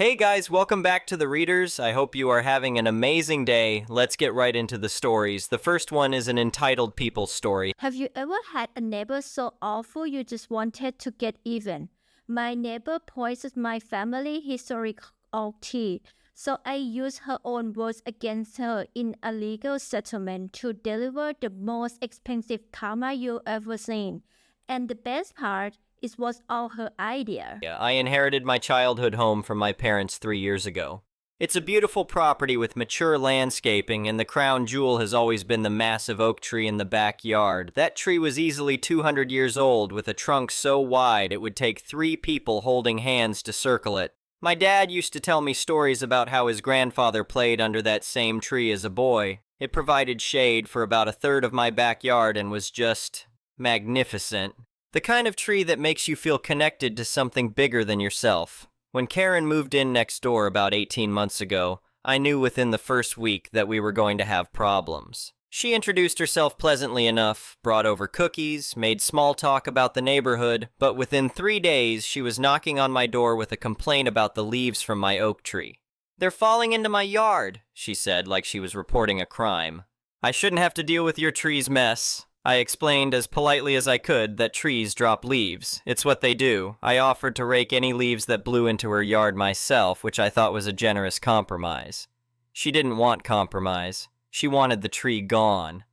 Hey guys, welcome back to the Readers. I hope you are having an amazing day. Let's get right into the stories. The first one is an entitled people story. Have you ever had a neighbor so awful you just wanted to get even? My neighbor poisoned my family historical tea, so I used her own words against her in a legal settlement to deliver the most expensive karma you ever seen. And the best part, it was all her idea. I inherited my childhood home from my parents 3 years ago. It's a beautiful property with mature landscaping, and the crown jewel has always been the massive oak tree in the backyard. That tree was easily 200 years old, with a trunk so wide it would take 3 people holding hands to circle it. My dad used to tell me stories about how his grandfather played under that same tree as a boy. It provided shade for about a third of my backyard and was just magnificent. The kind of tree that makes you feel connected to something bigger than yourself. When Karen moved in next door about 18 months ago, I knew within the first week that we were going to have problems. She introduced herself pleasantly enough, brought over cookies, made small talk about the neighborhood, but within 3 days she was knocking on my door with a complaint about the leaves from my oak tree. "They're falling into my yard," she said, like she was reporting a crime. "I shouldn't have to deal with your tree's mess." I explained as politely as I could that trees drop leaves. It's what they do. I offered to rake any leaves that blew into her yard myself, which I thought was a generous compromise. She didn't want compromise. She wanted the tree gone.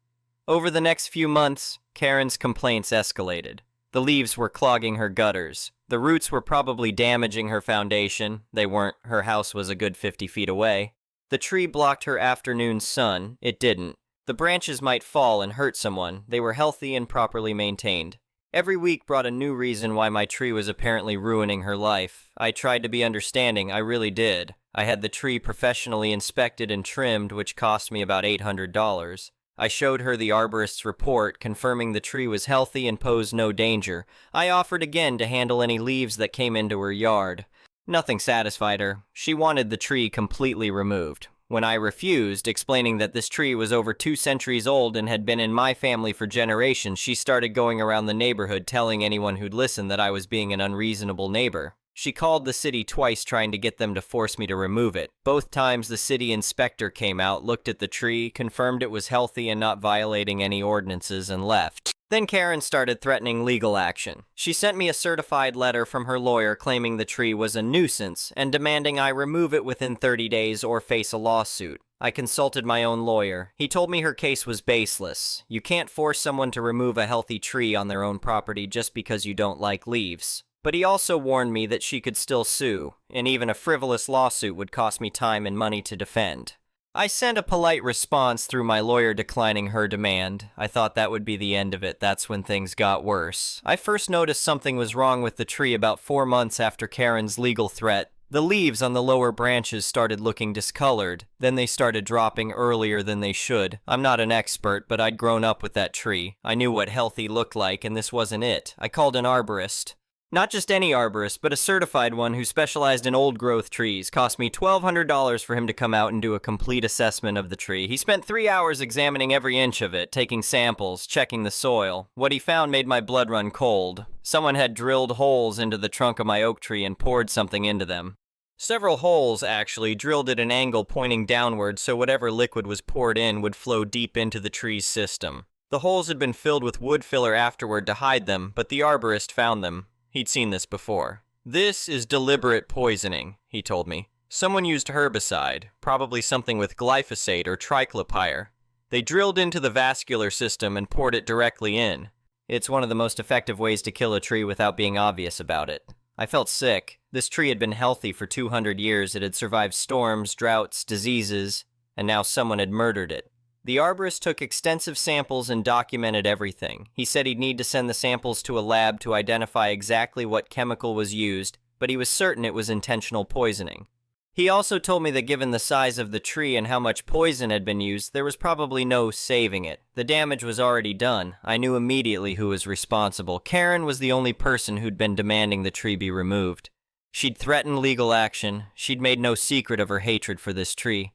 Over the next few months, Karen's complaints escalated. The leaves were clogging her gutters. The roots were probably damaging her foundation. They weren't. Her house was a good 50 feet away. The tree blocked her afternoon sun. It didn't. The branches might fall and hurt someone. They were healthy and properly maintained. Every week brought a new reason why my tree was apparently ruining her life. I tried to be understanding, I really did. I had the tree professionally inspected and trimmed, which cost me about $800. I showed her the arborist's report, confirming the tree was healthy and posed no danger. I offered again to handle any leaves that came into her yard. Nothing satisfied her. She wanted the tree completely removed. When I refused, explaining that this tree was over 2 centuries old and had been in my family for generations, she started going around the neighborhood telling anyone who'd listen that I was being an unreasonable neighbor. She called the city twice trying to get them to force me to remove it. Both times the city inspector came out, looked at the tree, confirmed it was healthy and not violating any ordinances, and left. Then Karen started threatening legal action. She sent me a certified letter from her lawyer claiming the tree was a nuisance and demanding I remove it within 30 days or face a lawsuit. I consulted my own lawyer. He told me her case was baseless. You can't force someone to remove a healthy tree on their own property just because you don't like leaves. But he also warned me that she could still sue, and even a frivolous lawsuit would cost me time and money to defend. I sent a polite response through my lawyer declining her demand. I thought that would be the end of it. That's when things got worse. I first noticed something was wrong with the tree about 4 months after Karen's legal threat. The leaves on the lower branches started looking discolored. Then they started dropping earlier than they should. I'm not an expert, but I'd grown up with that tree. I knew what healthy looked like, and this wasn't it. I called an arborist. Not just any arborist, but a certified one who specialized in old-growth trees. Cost me $1,200 for him to come out and do a complete assessment of the tree. He spent 3 hours examining every inch of it, taking samples, checking the soil. What he found made my blood run cold. Someone had drilled holes into the trunk of my oak tree and poured something into them. Several holes, actually, drilled at an angle pointing downward so whatever liquid was poured in would flow deep into the tree's system. The holes had been filled with wood filler afterward to hide them, but the arborist found them. He'd seen this before. "This is deliberate poisoning," he told me. "Someone used herbicide, probably something with glyphosate or triclopyr. They drilled into the vascular system and poured it directly in. It's one of the most effective ways to kill a tree without being obvious about it." I felt sick. This tree had been healthy for 200 years. It had survived storms, droughts, diseases, and now someone had murdered it. The arborist took extensive samples and documented everything. He said he'd need to send the samples to a lab to identify exactly what chemical was used, but he was certain it was intentional poisoning. He also told me that given the size of the tree and how much poison had been used, there was probably no saving it. The damage was already done. I knew immediately who was responsible. Karen was the only person who'd been demanding the tree be removed. She'd threatened legal action. She'd made no secret of her hatred for this tree.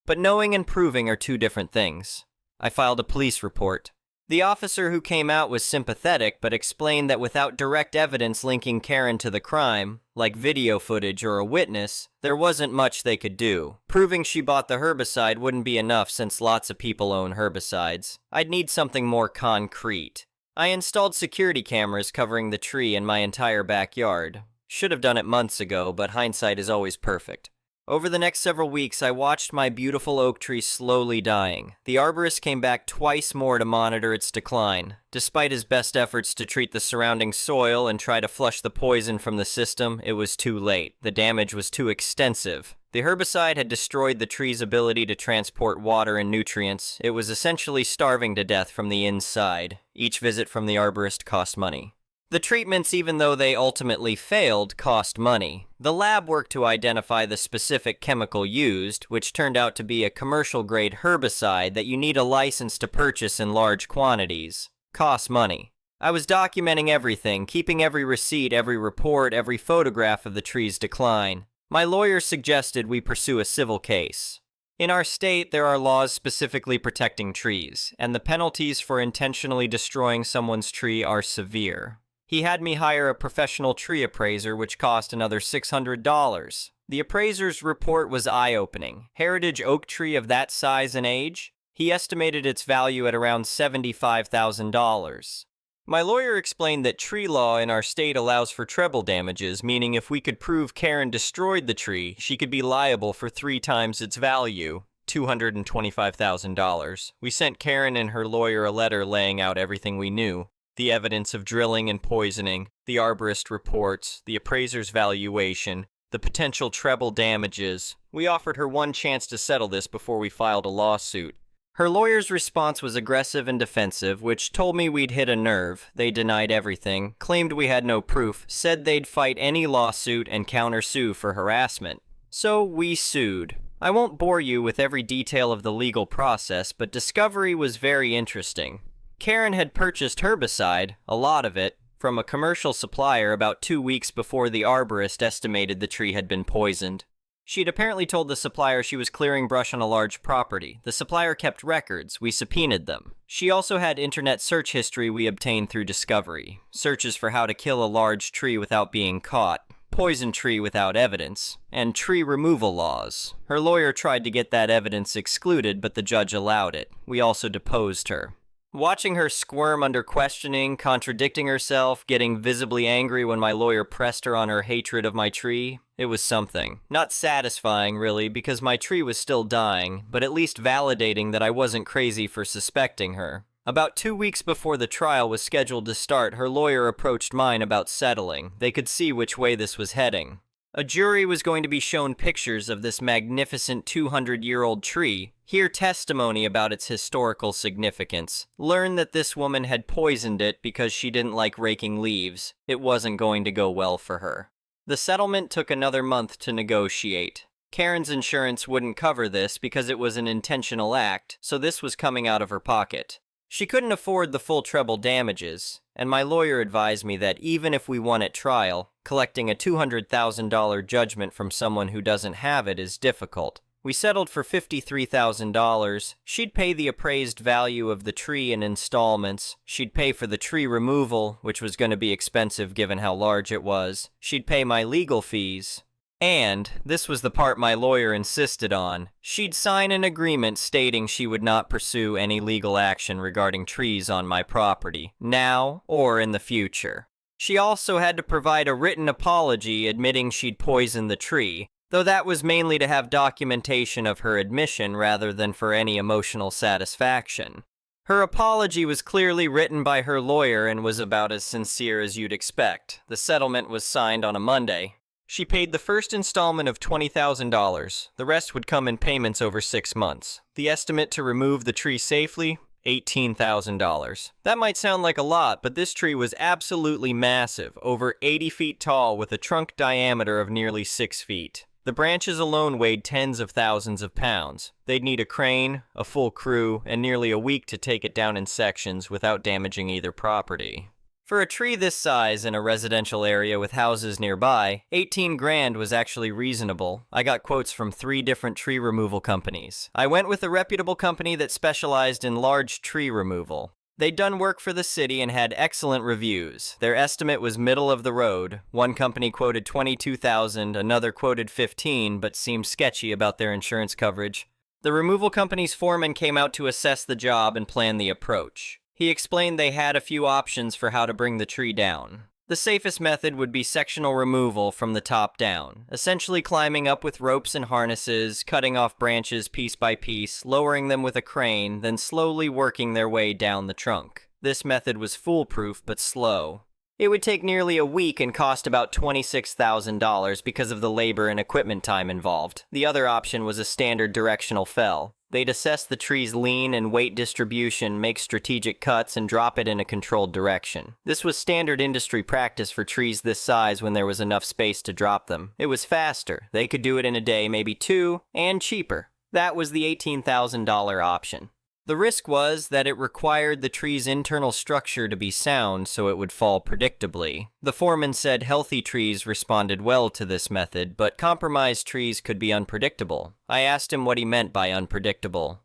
But knowing and proving are 2 different things. I filed a police report. The officer who came out was sympathetic but explained that without direct evidence linking Karen to the crime, like video footage or a witness, there wasn't much they could do. Proving she bought the herbicide wouldn't be enough since lots of people own herbicides. I'd need something more concrete. I installed security cameras covering the tree in my entire backyard. Should have done it months ago, but hindsight is always perfect. Over the next several weeks, I watched my beautiful oak tree slowly dying. The arborist came back twice more to monitor its decline. Despite his best efforts to treat the surrounding soil and try to flush the poison from the system, it was too late. The damage was too extensive. The herbicide had destroyed the tree's ability to transport water and nutrients. It was essentially starving to death from the inside. Each visit from the arborist cost money. The treatments, even though they ultimately failed, cost money. The lab worked to identify the specific chemical used, which turned out to be a commercial-grade herbicide that you need a license to purchase in large quantities. Costs money. I was documenting everything, keeping every receipt, every report, every photograph of the tree's decline. My lawyer suggested we pursue a civil case. In our state, there are laws specifically protecting trees, and the penalties for intentionally destroying someone's tree are severe. He had me hire a professional tree appraiser, which cost another $600. The appraiser's report was eye-opening. Heritage oak tree of that size and age? He estimated its value at around $75,000. My lawyer explained that tree law in our state allows for treble damages, meaning if we could prove Karen destroyed the tree, she could be liable for 3 times its value, $225,000. We sent Karen and her lawyer a letter laying out everything we knew. The evidence of drilling and poisoning, the arborist reports, the appraiser's valuation, the potential treble damages. We offered her one chance to settle this before we filed a lawsuit. Her lawyer's response was aggressive and defensive, which told me we'd hit a nerve. They denied everything, claimed we had no proof, said they'd fight any lawsuit and countersue for harassment. So we sued. I won't bore you with every detail of the legal process, but discovery was very interesting. Karen had purchased herbicide, a lot of it, from a commercial supplier about 2 weeks before the arborist estimated the tree had been poisoned. She'd apparently told the supplier she was clearing brush on a large property. The supplier kept records. We subpoenaed them. She also had internet search history we obtained through discovery. Searches for how to kill a large tree without being caught, poison tree without evidence, and tree removal laws. Her lawyer tried to get that evidence excluded, but the judge allowed it. We also deposed her. Watching her squirm under questioning, contradicting herself, getting visibly angry when my lawyer pressed her on her hatred of my tree, it was something. Not satisfying, really, because my tree was still dying, but at least validating that I wasn't crazy for suspecting her. About 2 weeks before the trial was scheduled to start, her lawyer approached mine about settling. They could see which way this was heading. A jury was going to be shown pictures of this magnificent 200-year-old tree, hear testimony about its historical significance, learn that this woman had poisoned it because she didn't like raking leaves. It wasn't going to go well for her. The settlement took another month to negotiate. Karen's insurance wouldn't cover this because it was an intentional act, so this was coming out of her pocket. She couldn't afford the full treble damages, and my lawyer advised me that even if we won at trial, collecting a $200,000 judgment from someone who doesn't have it is difficult. We settled for $53,000. She'd pay the appraised value of the tree in installments. She'd pay for the tree removal, which was going to be expensive given how large it was. She'd pay my legal fees. And, this was the part my lawyer insisted on, she'd sign an agreement stating she would not pursue any legal action regarding trees on my property, now or in the future. She also had to provide a written apology admitting she'd poisoned the tree, though that was mainly to have documentation of her admission rather than for any emotional satisfaction. Her apology was clearly written by her lawyer and was about as sincere as you'd expect. The settlement was signed on a Monday. She paid the first installment of $20,000. The rest would come in payments over 6 months. The estimate to remove the tree safely? $18,000. That might sound like a lot, but this tree was absolutely massive, over 80 feet tall with a trunk diameter of nearly 6 feet. The branches alone weighed tens of thousands of pounds. They'd need a crane, a full crew, and nearly a week to take it down in sections without damaging either property. For a tree this size in a residential area with houses nearby, $18,000 was actually reasonable. I got quotes from 3 different tree removal companies. I went with a reputable company that specialized in large tree removal. They'd done work for the city and had excellent reviews. Their estimate was middle of the road. One company quoted $22,000, another quoted $15,000, but seemed sketchy about their insurance coverage. The removal company's foreman came out to assess the job and plan the approach. He explained they had a few options for how to bring the tree down. The safest method would be sectional removal from the top down, essentially climbing up with ropes and harnesses, cutting off branches piece by piece, lowering them with a crane, then slowly working their way down the trunk. This method was foolproof but slow. It would take nearly a week and cost about $26,000 because of the labor and equipment time involved. The other option was a standard directional fell. They'd assess the tree's lean and weight distribution, make strategic cuts, and drop it in a controlled direction. This was standard industry practice for trees this size when there was enough space to drop them. It was faster. They could do it in a day, maybe two, and cheaper. That was the $18,000 option. The risk was that it required the tree's internal structure to be sound so it would fall predictably. The foreman said healthy trees responded well to this method, but compromised trees could be unpredictable. I asked him what he meant by unpredictable.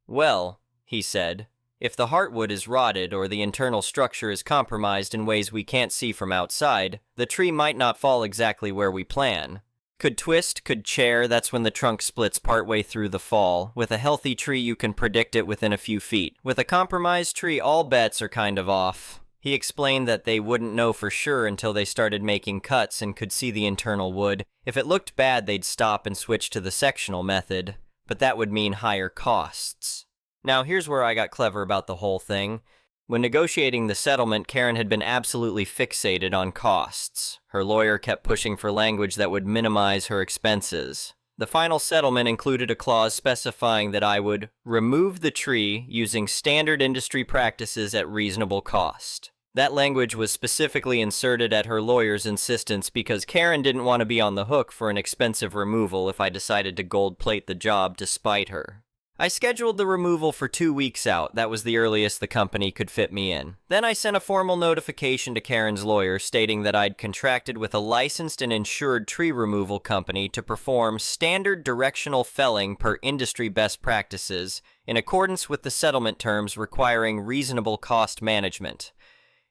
"Well," he said, "if the heartwood is rotted or the internal structure is compromised in ways we can't see from outside, the tree might not fall exactly where we plan. Could twist, could chair, that's when the trunk splits partway through the fall. With a healthy tree, you can predict it within a few feet. With a compromised tree, all bets are kind of off." He explained that they wouldn't know for sure until they started making cuts and could see the internal wood. If it looked bad, they'd stop and switch to the sectional method, but that would mean higher costs. Now, here's where I got clever about the whole thing. When negotiating the settlement, Karen had been absolutely fixated on costs. Her lawyer kept pushing for language that would minimize her expenses. The final settlement included a clause specifying that I would remove the tree using standard industry practices at reasonable cost. That language was specifically inserted at her lawyer's insistence because Karen didn't want to be on the hook for an expensive removal if I decided to gold plate the job to spite her. I scheduled the removal for 2 weeks out. That was the earliest the company could fit me in. Then I sent a formal notification to Karen's lawyer stating that I'd contracted with a licensed and insured tree removal company to perform standard directional felling per industry best practices in accordance with the settlement terms requiring reasonable cost management.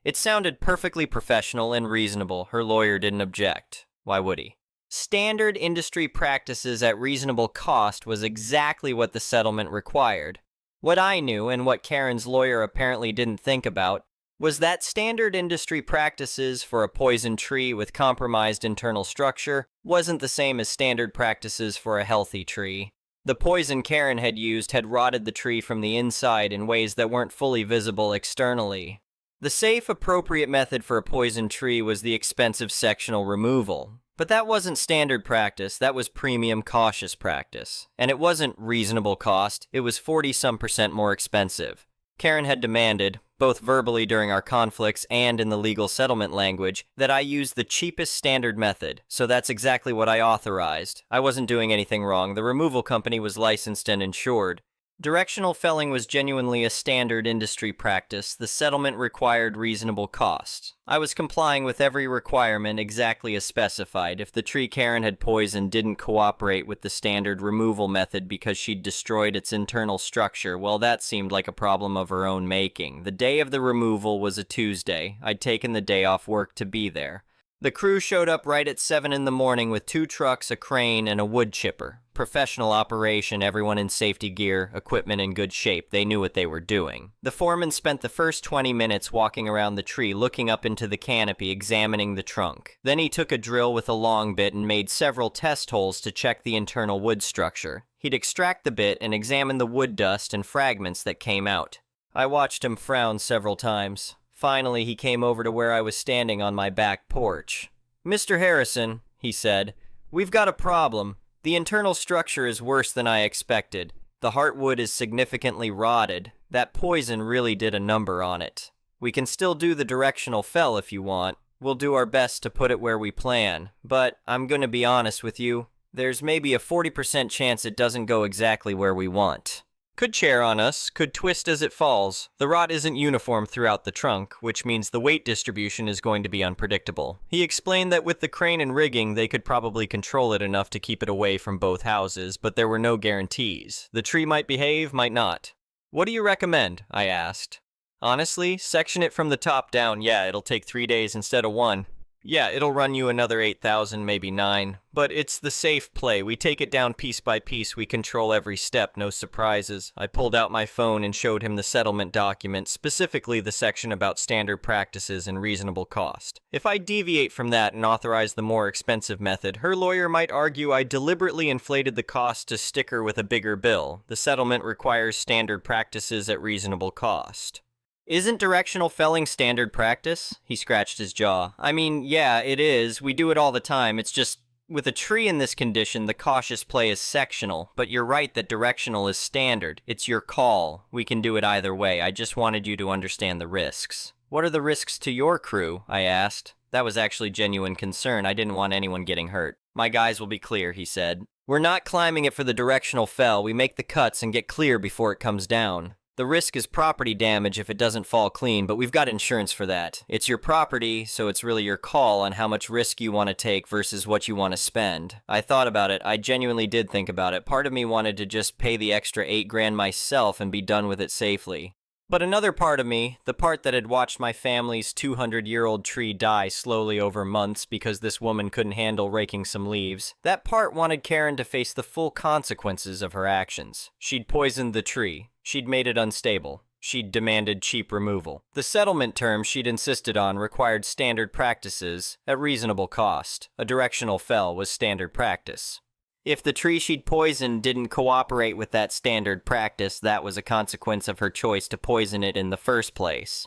It sounded perfectly professional and reasonable. Her lawyer didn't object. Why would he? Standard industry practices at reasonable cost was exactly what the settlement required. What I knew, and what Karen's lawyer apparently didn't think about, was that standard industry practices for a poisoned tree with compromised internal structure wasn't the same as standard practices for a healthy tree. The poison Karen had used had rotted the tree from the inside in ways that weren't fully visible externally. The safe, appropriate method for a poisoned tree was the expensive sectional removal. But that wasn't standard practice, that was premium cautious practice. And it wasn't reasonable cost, it was 40-some% more expensive. Karen had demanded, both verbally during our conflicts and in the legal settlement language, that I use the cheapest standard method, so that's exactly what I authorized. I wasn't doing anything wrong, the removal company was licensed and insured. Directional felling was genuinely a standard industry practice. The settlement required reasonable cost. I was complying with every requirement exactly as specified. If the tree Karen had poisoned didn't cooperate with the standard removal method because she'd destroyed its internal structure, well, that seemed like a problem of her own making. The day of the removal was a Tuesday. I'd taken the day off work to be there. The crew showed up right at 7 in the morning with 2 trucks, a crane, and a wood chipper. Professional operation, everyone in safety gear, equipment in good shape. They knew what they were doing. The foreman spent the first 20 minutes walking around the tree, looking up into the canopy, examining the trunk. Then he took a drill with a long bit and made several test holes to check the internal wood structure. He'd extract the bit and examine the wood dust and fragments that came out. I watched him frown several times. Finally, he came over to where I was standing on my back porch. "Mr. Harrison," he said, "we've got a problem. The internal structure is worse than I expected. The heartwood is significantly rotted. That poison really did a number on it. We can still do the directional fell if you want. We'll do our best to put it where we plan. But I'm going to be honest with you. There's maybe a 40% chance it doesn't go exactly where we want. Could chair on us, could twist as it falls. The rot isn't uniform throughout the trunk, which means the weight distribution is going to be unpredictable." He explained that with the crane and rigging, they could probably control it enough to keep it away from both houses, but there were no guarantees. The tree might behave, might not. "What do you recommend?" I asked. Honestly, section it from the top down, yeah, it'll take 3 days instead of 1. Yeah, it'll run you another 8,000, maybe 9, but it's the safe play. We take it down piece by piece, we control every step, no surprises. I pulled out my phone and showed him the settlement document, specifically the section about standard practices and reasonable cost. If I deviate from that and authorize the more expensive method, her lawyer might argue I deliberately inflated the cost to sticker with a bigger bill. The settlement requires standard practices at reasonable cost. Isn't directional felling standard practice? He scratched his jaw. I mean, yeah, it is. We do it all the time. It's just, with a tree in this condition, the cautious play is sectional. But you're right that directional is standard. It's your call. We can do it either way. I just wanted you to understand the risks. What are the risks to your crew? I asked. That was actually genuine concern. I didn't want anyone getting hurt. My guys will be clear, he said. We're not climbing it for the directional fell. We make the cuts and get clear before it comes down. The risk is property damage if it doesn't fall clean, but we've got insurance for that. It's your property, so it's really your call on how much risk you want to take versus what you want to spend. I thought about it. I genuinely did think about it. Part of me wanted to just pay the extra $8,000 myself and be done with it safely. But another part of me, the part that had watched my family's 200-year-old tree die slowly over months because this woman couldn't handle raking some leaves, that part wanted Karen to face the full consequences of her actions. She'd poisoned the tree. She'd made it unstable. She'd demanded cheap removal. The settlement terms she'd insisted on required standard practices at reasonable cost. A directional fell was standard practice. If the tree she'd poisoned didn't cooperate with that standard practice, that was a consequence of her choice to poison it in the first place.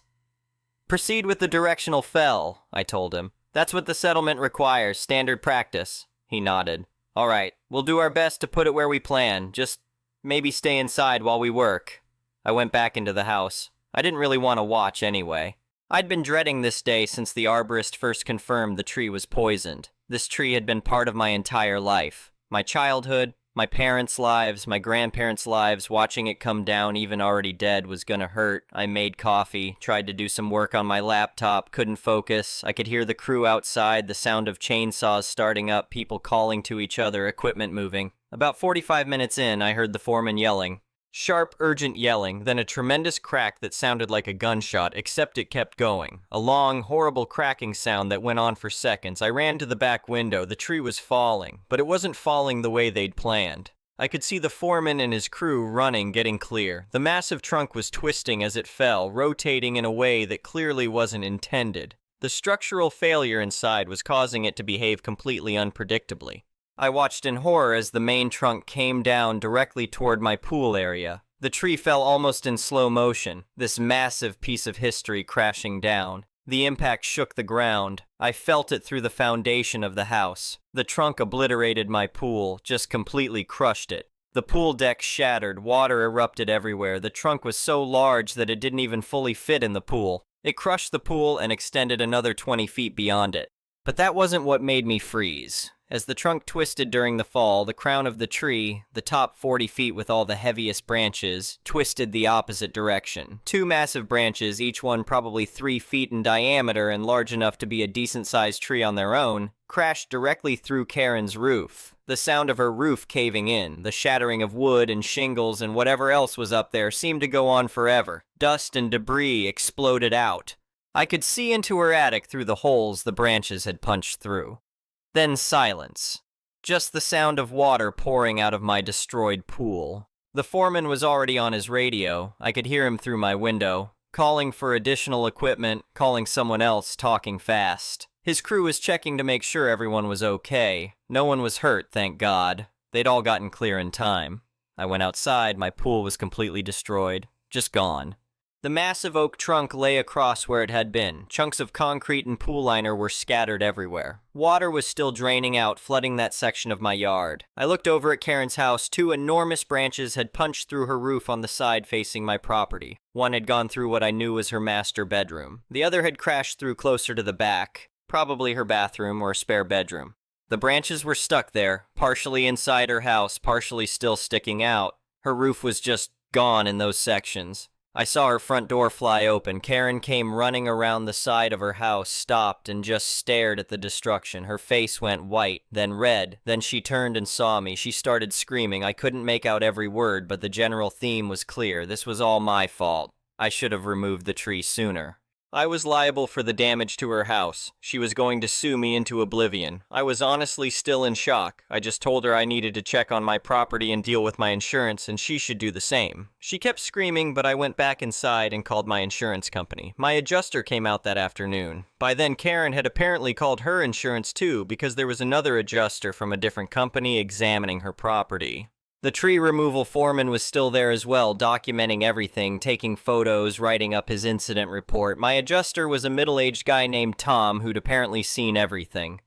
Proceed with the directional fell, I told him. That's what the settlement requires, standard practice. He nodded. All right, we'll do our best to put it where we plan. Just maybe stay inside while we work. I went back into the house. I didn't really want to watch anyway. I'd been dreading this day since the arborist first confirmed the tree was poisoned. This tree had been part of my entire life. My childhood, my parents' lives, my grandparents' lives. Watching it come down, even already dead, was gonna hurt. I made coffee, tried to do some work on my laptop, couldn't focus. I could hear the crew outside, the sound of chainsaws starting up, people calling to each other, equipment moving. About 45 minutes in, I heard the foreman yelling. Sharp, urgent yelling, then a tremendous crack that sounded like a gunshot, except it kept going. A long, horrible cracking sound that went on for seconds. I ran to the back window. The tree was falling, but it wasn't falling the way they'd planned. I could see the foreman and his crew running, getting clear. The massive trunk was twisting as it fell, rotating in a way that clearly wasn't intended. The structural failure inside was causing it to behave completely unpredictably. I watched in horror as the main trunk came down directly toward my pool area. The tree fell almost in slow motion, this massive piece of history crashing down. The impact shook the ground. I felt it through the foundation of the house. The trunk obliterated my pool, just completely crushed it. The pool deck shattered, water erupted everywhere. The trunk was so large that it didn't even fully fit in the pool. It crushed the pool and extended another 20 feet beyond it. But that wasn't what made me freeze. As the trunk twisted during the fall, the crown of the tree, the top 40 feet with all the heaviest branches, twisted the opposite direction. Two massive branches, each one probably 3 feet in diameter and large enough to be a decent-sized tree on their own, crashed directly through Karen's roof. The sound of her roof caving in, the shattering of wood and shingles and whatever else was up there seemed to go on forever. Dust and debris exploded out. I could see into her attic through the holes the branches had punched through. Then silence. Just the sound of water pouring out of my destroyed pool. The foreman was already on his radio. I could hear him through my window, calling for additional equipment, calling someone else, talking fast. His crew was checking to make sure everyone was okay. No one was hurt, thank God. They'd all gotten clear in time. I went outside. My pool was completely destroyed. Just gone. The massive oak trunk lay across where it had been. Chunks of concrete and pool liner were scattered everywhere. Water was still draining out, flooding that section of my yard. I looked over at Karen's house. Two enormous branches had punched through her roof on the side facing my property. One had gone through what I knew was her master bedroom. The other had crashed through closer to the back, probably her bathroom or a spare bedroom. The branches were stuck there, partially inside her house, partially still sticking out. Her roof was just gone in those sections. I saw her front door fly open. Karen came running around the side of her house, stopped, and just stared at the destruction. Her face went white, then red. Then she turned and saw me. She started screaming. I couldn't make out every word, but the general theme was clear. This was all my fault. I should have removed the tree sooner. I was liable for the damage to her house. She was going to sue me into oblivion. I was honestly still in shock. I just told her I needed to check on my property and deal with my insurance, and she should do the same. She kept screaming, but I went back inside and called my insurance company. My adjuster came out that afternoon. By then, Karen had apparently called her insurance too, because there was another adjuster from a different company examining her property. The tree removal foreman was still there as well, documenting everything, taking photos, writing up his incident report. My adjuster was a middle-aged guy named Tom who'd apparently seen everything.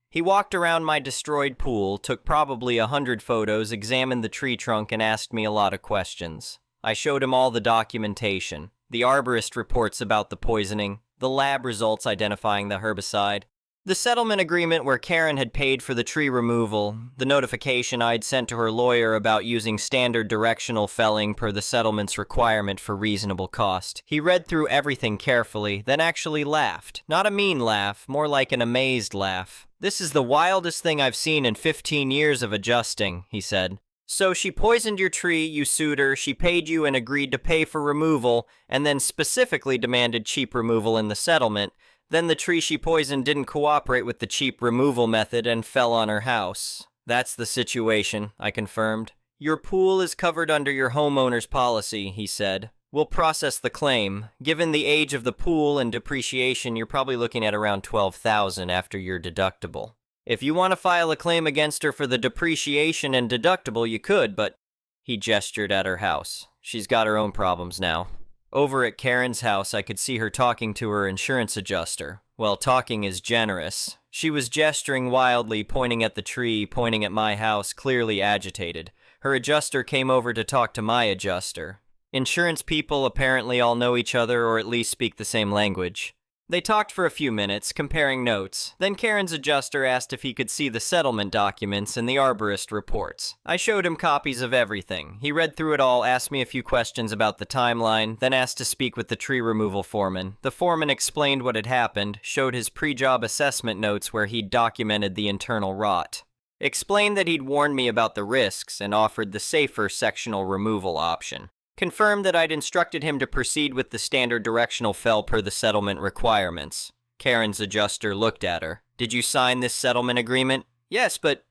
He walked around my destroyed pool, took probably 100 photos, examined the tree trunk, and asked me a lot of questions. I showed him all the documentation, the arborist reports about the poisoning, the lab results identifying the herbicide, the settlement agreement where Karen had paid for the tree removal, the notification I'd sent to her lawyer about using standard directional felling per the settlement's requirement for reasonable cost. He read through everything carefully, then actually laughed. Not a mean laugh, more like an amazed laugh. "This is the wildest thing I've seen in 15 years of adjusting," he said. "So she poisoned your tree, you sued her, she paid you and agreed to pay for removal, and then specifically demanded cheap removal in the settlement. Then the tree she poisoned didn't cooperate with the cheap removal method and fell on her house." "That's the situation," I confirmed. "Your pool is covered under your homeowner's policy," he said. "We'll process the claim. Given the age of the pool and depreciation, you're probably looking at around $12,000 after your deductible. If you want to file a claim against her for the depreciation and deductible, you could, but..." He gestured at her house. "She's got her own problems now." Over at Karen's house, I could see her talking to her insurance adjuster. Well, talking is generous. She was gesturing wildly, pointing at the tree, pointing at my house, clearly agitated. Her adjuster came over to talk to my adjuster. Insurance people apparently all know each other or at least speak the same language. They talked for a few minutes, comparing notes. Then Karen's adjuster asked if he could see the settlement documents and the arborist reports. I showed him copies of everything. He read through it all, asked me a few questions about the timeline, then asked to speak with the tree removal foreman. The foreman explained what had happened, showed his pre-job assessment notes where he'd documented the internal rot. Explained that he'd warned me about the risks and offered the safer sectional removal option. Confirmed that I'd instructed him to proceed with the standard directional fell per the settlement requirements. Karen's adjuster looked at her. "Did you sign this settlement agreement?" "Yes, but..."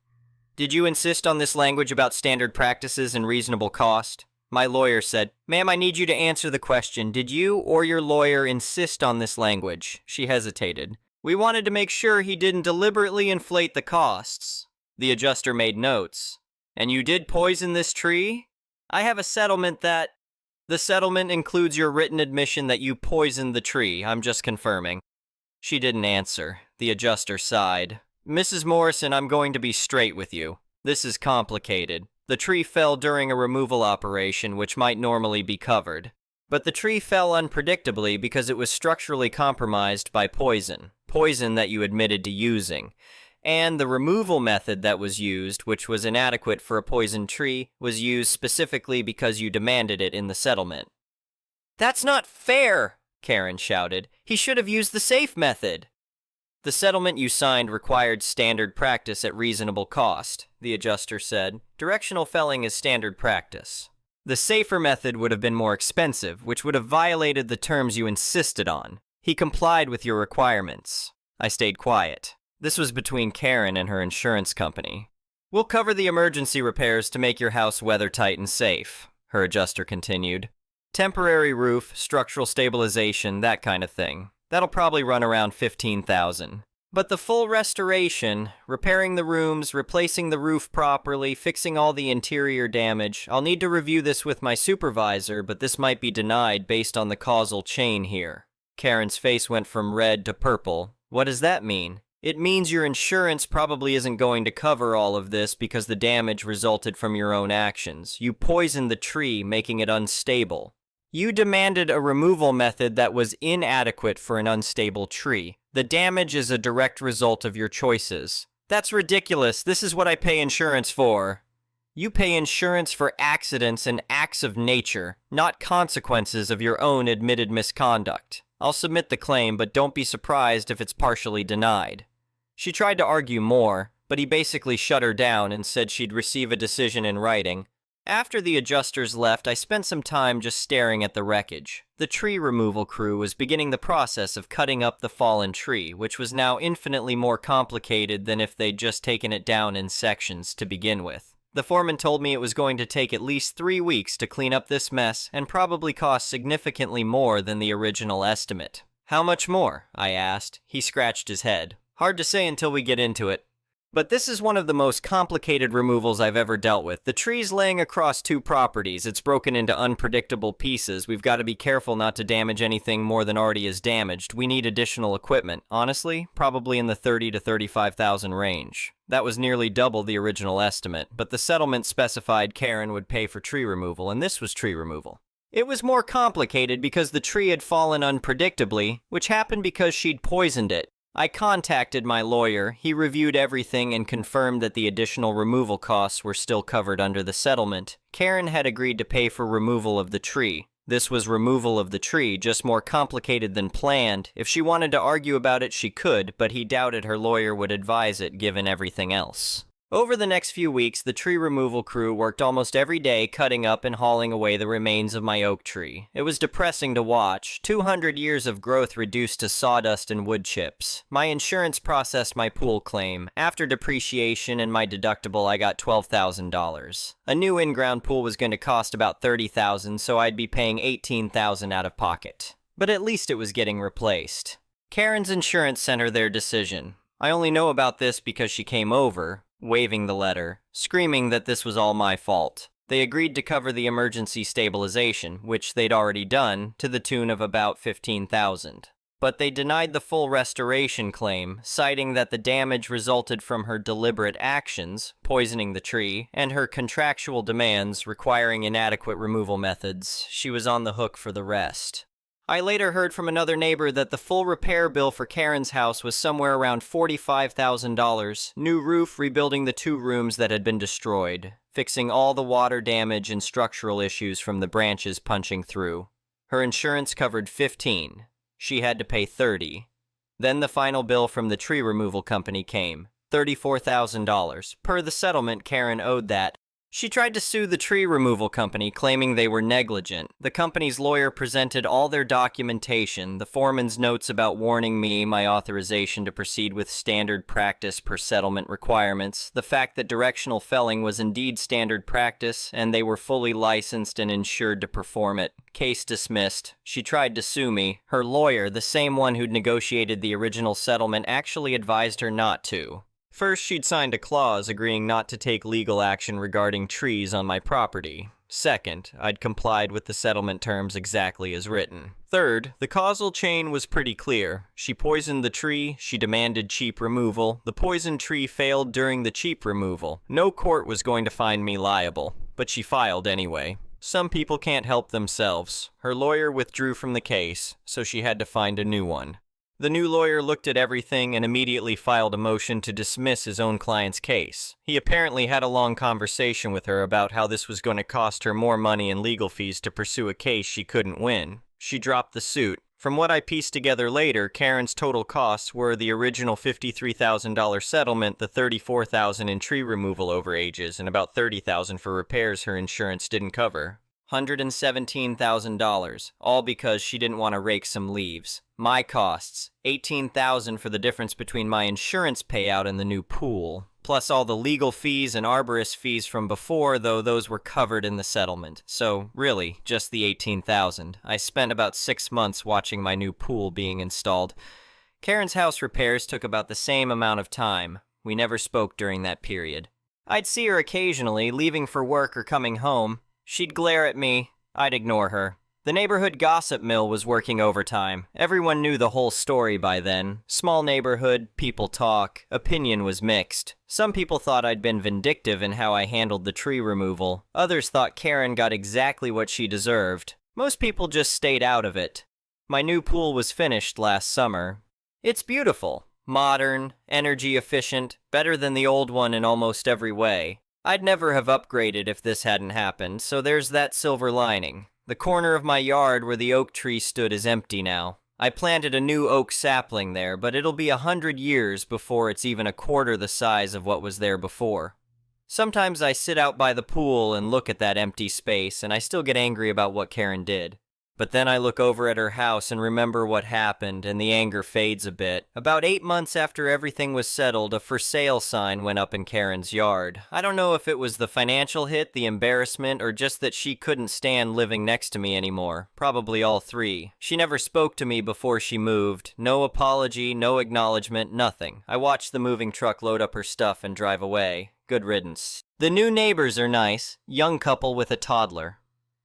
"Did you insist on this language about standard practices and reasonable cost?" My lawyer said, "Ma'am, I need you to answer the question. Did you or your lawyer insist on this language?" She hesitated. "We wanted to make sure he didn't deliberately inflate the costs." The adjuster made notes. "And you did poison this tree?" "I have a settlement that..." "The settlement includes your written admission that you poisoned the tree. I'm just confirming." She didn't answer. The adjuster sighed. "Mrs. Morrison, I'm going to be straight with you. This is complicated. The tree fell during a removal operation, which might normally be covered. But the tree fell unpredictably because it was structurally compromised by poison. Poison that you admitted to using. And the removal method that was used, which was inadequate for a poisoned tree, was used specifically because you demanded it in the settlement." "That's not fair!" Karen shouted. "He should have used the safe method." "The settlement you signed required standard practice at reasonable cost," the adjuster said. "Directional felling is standard practice. The safer method would have been more expensive, which would have violated the terms you insisted on. He complied with your requirements." I stayed quiet. This was between Karen and her insurance company. "We'll cover the emergency repairs to make your house weather-tight and safe," her adjuster continued. "Temporary roof, structural stabilization, that kind of thing. That'll probably run around $15,000. But the full restoration, repairing the rooms, replacing the roof properly, fixing all the interior damage, I'll need to review this with my supervisor, but this might be denied based on the causal chain here." Karen's face went from red to purple. "What does that mean?" "It means your insurance probably isn't going to cover all of this because the damage resulted from your own actions. You poisoned the tree, making it unstable. You demanded a removal method that was inadequate for an unstable tree. The damage is a direct result of your choices." "That's ridiculous. This is what I pay insurance for." "You pay insurance for accidents and acts of nature, not consequences of your own admitted misconduct. I'll submit the claim, but don't be surprised if it's partially denied." She tried to argue more, but he basically shut her down and said she'd receive a decision in writing. After the adjusters left, I spent some time just staring at the wreckage. The tree removal crew was beginning the process of cutting up the fallen tree, which was now infinitely more complicated than if they'd just taken it down in sections to begin with. The foreman told me it was going to take at least 3 weeks to clean up this mess and probably cost significantly more than the original estimate. How much more? I asked. He scratched his head. Hard to say until we get into it. But this is one of the most complicated removals I've ever dealt with. The tree's laying across 2 properties. It's broken into unpredictable pieces. We've got to be careful not to damage anything more than already is damaged. We need additional equipment. Honestly, probably in the $30,000 to $35,000 range. That was nearly double the original estimate, but the settlement specified Karen would pay for tree removal, and this was tree removal. It was more complicated because the tree had fallen unpredictably, which happened because she'd poisoned it. I contacted my lawyer. He reviewed everything and confirmed that the additional removal costs were still covered under the settlement. Karen had agreed to pay for removal of the tree. This was removal of the tree, just more complicated than planned. If she wanted to argue about it, she could, but he doubted her lawyer would advise it given everything else. Over the next few weeks, the tree removal crew worked almost every day cutting up and hauling away the remains of my oak tree. It was depressing to watch. 200 years of growth reduced to sawdust and wood chips. My insurance processed my pool claim. After depreciation and my deductible, I got $12,000. A new in-ground pool was going to cost about $30,000, so I'd be paying $18,000 out of pocket. But at least it was getting replaced. Karen's insurance sent her their decision. I only know about this because she came over, waving the letter, screaming that this was all my fault. They agreed to cover the emergency stabilization, which they'd already done, to the tune of about $15,000. But they denied the full restoration claim, citing that the damage resulted from her deliberate actions, poisoning the tree, and her contractual demands requiring inadequate removal methods. She was on the hook for the rest. I later heard from another neighbor that the full repair bill for Karen's house was somewhere around $45,000. New roof, rebuilding the 2 rooms that had been destroyed, fixing all the water damage and structural issues from the branches punching through. Her insurance covered $15,000. She had to pay $30,000. Then the final bill from the tree removal company came, $34,000. Per the settlement, Karen owed that. She tried to sue the tree removal company, claiming they were negligent. The company's lawyer presented all their documentation, the foreman's notes about warning me, my authorization to proceed with standard practice per settlement requirements, the fact that directional felling was indeed standard practice, and they were fully licensed and insured to perform it. Case dismissed. She tried to sue me. Her lawyer, the same one who'd negotiated the original settlement, actually advised her not to. First, she'd signed a clause agreeing not to take legal action regarding trees on my property. Second, I'd complied with the settlement terms exactly as written. Third, the causal chain was pretty clear. She poisoned the tree, she demanded cheap removal. The poisoned tree failed during the cheap removal. No court was going to find me liable, but she filed anyway. Some people can't help themselves. Her lawyer withdrew from the case, so she had to find a new one. The new lawyer looked at everything and immediately filed a motion to dismiss his own client's case. He apparently had a long conversation with her about how this was going to cost her more money in legal fees to pursue a case she couldn't win. She dropped the suit. From what I pieced together later, Karen's total costs were the original $53,000 settlement, the $34,000 in tree removal overages, and about $30,000 for repairs her insurance didn't cover. $117,000, all because she didn't want to rake some leaves. My costs, $18,000 for the difference between my insurance payout and the new pool, plus all the legal fees and arborist fees from before, though those were covered in the settlement. So, really, just the $18,000. I spent about 6 months watching my new pool being installed. Karen's house repairs took about the same amount of time. We never spoke during that period. I'd see her occasionally, leaving for work or coming home. She'd glare at me. I'd ignore her. The neighborhood gossip mill was working overtime. Everyone knew the whole story by then. Small neighborhood, people talk. Opinion was mixed. Some people thought I'd been vindictive in how I handled the tree removal. Others thought Karen got exactly what she deserved. Most people just stayed out of it. My new pool was finished last summer. It's beautiful. Modern, energy efficient, better than the old one in almost every way. I'd never have upgraded if this hadn't happened, so there's that silver lining. The corner of my yard where the oak tree stood is empty now. I planted a new oak sapling there, but it'll be 100 years before it's even a quarter the size of what was there before. Sometimes I sit out by the pool and look at that empty space, and I still get angry about what Karen did. But then I look over at her house and remember what happened, and the anger fades a bit. About 8 months after everything was settled, a for sale sign went up in Karen's yard. I don't know if it was the financial hit, the embarrassment, or just that she couldn't stand living next to me anymore. Probably all three. She never spoke to me before she moved. No apology, no acknowledgement, nothing. I watched the moving truck load up her stuff and drive away. Good riddance. The new neighbors are nice. Young couple with a toddler.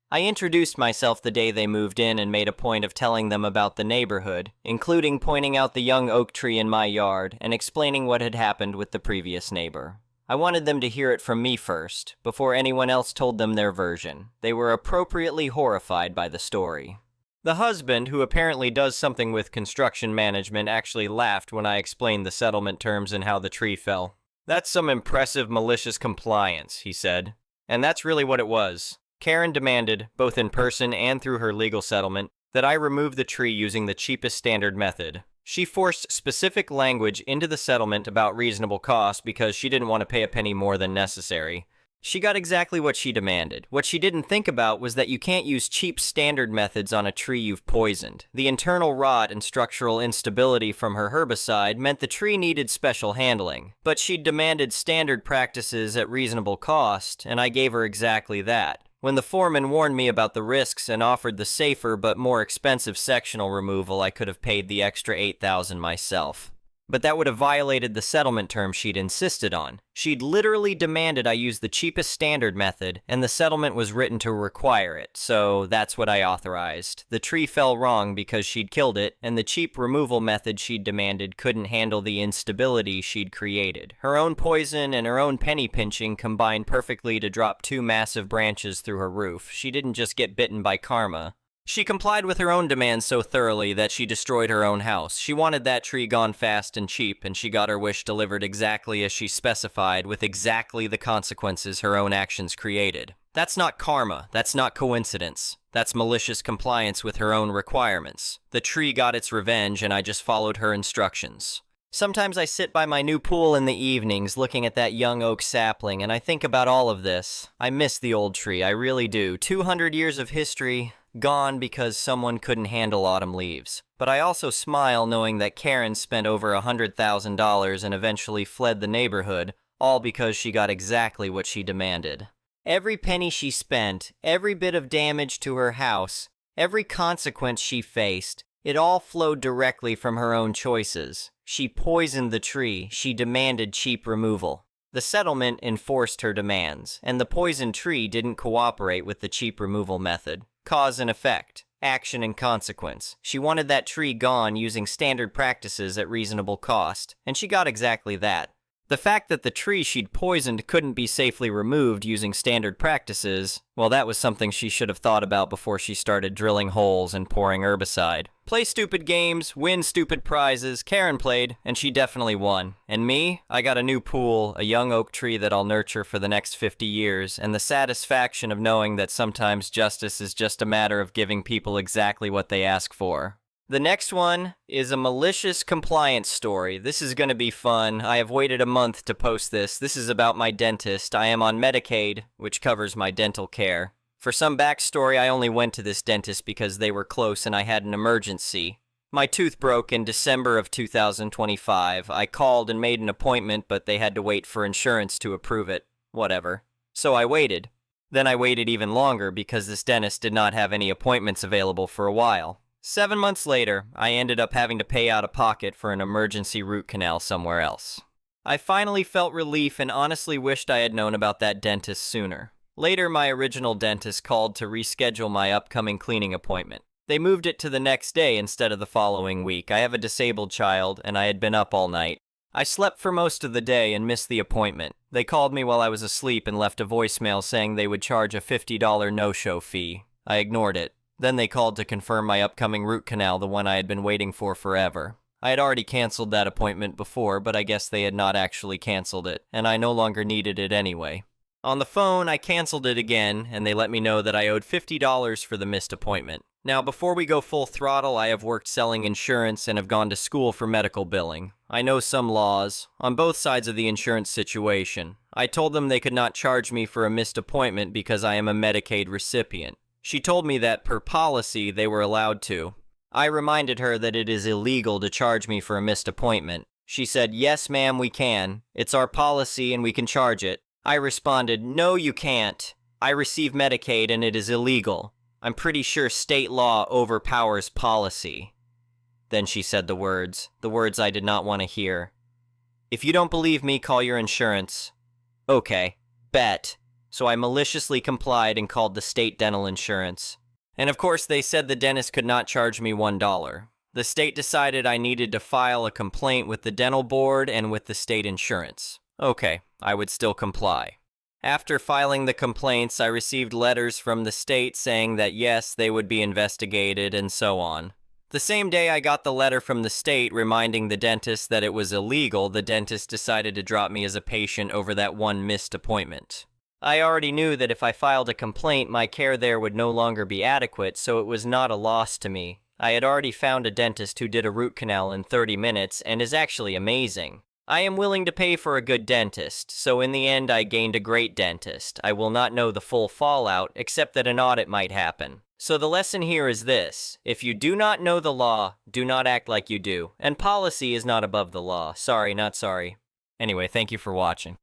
I introduced myself the day they moved in and made a point of telling them about the neighborhood, including pointing out the young oak tree in my yard and explaining what had happened with the previous neighbor. I wanted them to hear it from me first, before anyone else told them their version. They were appropriately horrified by the story. The husband, who apparently does something with construction management, actually laughed when I explained the settlement terms and how the tree fell. "That's some impressive malicious compliance," he said. And that's really what it was. Karen demanded, both in person and through her legal settlement, that I remove the tree using the cheapest standard method. She forced specific language into the settlement about reasonable cost because she didn't want to pay a penny more than necessary. She got exactly what she demanded. What she didn't think about was that you can't use cheap standard methods on a tree you've poisoned. The internal rot and structural instability from her herbicide meant the tree needed special handling. But she demanded standard practices at reasonable cost, and I gave her exactly that. When the foreman warned me about the risks and offered the safer but more expensive sectional removal, I could have paid the extra $8,000 myself. But that would have violated the settlement terms she'd insisted on. She'd literally demanded I use the cheapest standard method, and the settlement was written to require it, so that's what I authorized. The tree fell wrong because she'd killed it, and the cheap removal method she'd demanded couldn't handle the instability she'd created. Her own poison and her own penny pinching combined perfectly to drop 2 massive branches through her roof. She didn't just get bitten by karma. She complied with her own demands so thoroughly that she destroyed her own house. She wanted that tree gone fast and cheap, and she got her wish delivered exactly as she specified, with exactly the consequences her own actions created. That's not karma. That's not coincidence. That's malicious compliance with her own requirements. The tree got its revenge, and I just followed her instructions. Sometimes I sit by my new pool in the evenings looking at that young oak sapling, and I think about all of this. I miss the old tree, I really do. 200 years of history, gone because someone couldn't handle autumn leaves. But I also smile knowing that Karen spent over $100,000 and eventually fled the neighborhood, all because she got exactly what she demanded. Every penny she spent, every bit of damage to her house, every consequence she faced, it all flowed directly from her own choices. She poisoned the tree. She demanded cheap removal. The settlement enforced her demands, and the poisoned tree didn't cooperate with the cheap removal method. Cause and effect, action and consequence. She wanted that tree gone using standard practices at reasonable cost, and she got exactly that. The fact that the tree she'd poisoned couldn't be safely removed using standard practices, well, that was something she should have thought about before she started drilling holes and pouring herbicide. Play stupid games, win stupid prizes. Karen played, and she definitely won. And me? I got a new pool, a young oak tree that I'll nurture for the next 50 years, and the satisfaction of knowing that sometimes justice is just a matter of giving people exactly what they ask for. The next one is a malicious compliance story. This is going to be fun. I have waited a month to post this. This is about my dentist. I am on Medicaid, which covers my dental care. For some backstory, I only went to this dentist because they were close and I had an emergency. My tooth broke in December of 2025. I called and made an appointment, but they had to wait for insurance to approve it. Whatever. So I waited. Then I waited even longer because this dentist did not have any appointments available for a while. 7 months later, I ended up having to pay out of pocket for an emergency root canal somewhere else. I finally felt relief and honestly wished I had known about that dentist sooner. Later, my original dentist called to reschedule my upcoming cleaning appointment. They moved it to the next day instead of the following week. I have a disabled child, and I had been up all night. I slept for most of the day and missed the appointment. They called me while I was asleep and left a voicemail saying they would charge a $50 no-show fee. I ignored it. Then they called to confirm my upcoming root canal, the one I had been waiting for forever. I had already canceled that appointment before, but I guess they had not actually canceled it, and I no longer needed it anyway. On the phone, I canceled it again, and they let me know that I owed $50 for the missed appointment. Now, before we go full throttle, I have worked selling insurance and have gone to school for medical billing. I know some laws, on both sides of the insurance situation. I told them they could not charge me for a missed appointment because I am a Medicaid recipient. She told me that per policy they were allowed to. I reminded her that it is illegal to charge me for a missed appointment. She said, "Yes, ma'am, we can. It's our policy and we can charge it." I responded, "No, you can't. I receive Medicaid and it is illegal. I'm pretty sure state law overpowers policy." Then she said the words I did not want to hear. "If you don't believe me, call your insurance." Okay, bet. So I maliciously complied and called the state dental insurance. And of course they said the dentist could not charge me $1. The state decided I needed to file a complaint with the dental board and with the state insurance. Okay, I would still comply. After filing the complaints, I received letters from the state saying that yes, they would be investigated and so on. The same day I got the letter from the state reminding the dentist that it was illegal, the dentist decided to drop me as a patient over that one missed appointment. I already knew that if I filed a complaint, my care there would no longer be adequate, so it was not a loss to me. I had already found a dentist who did a root canal in 30 minutes and is actually amazing. I am willing to pay for a good dentist, so in the end I gained a great dentist. I will not know the full fallout, except that an audit might happen. So the lesson here is this: if you do not know the law, do not act like you do. And policy is not above the law. Sorry, not sorry. Anyway, thank you for watching.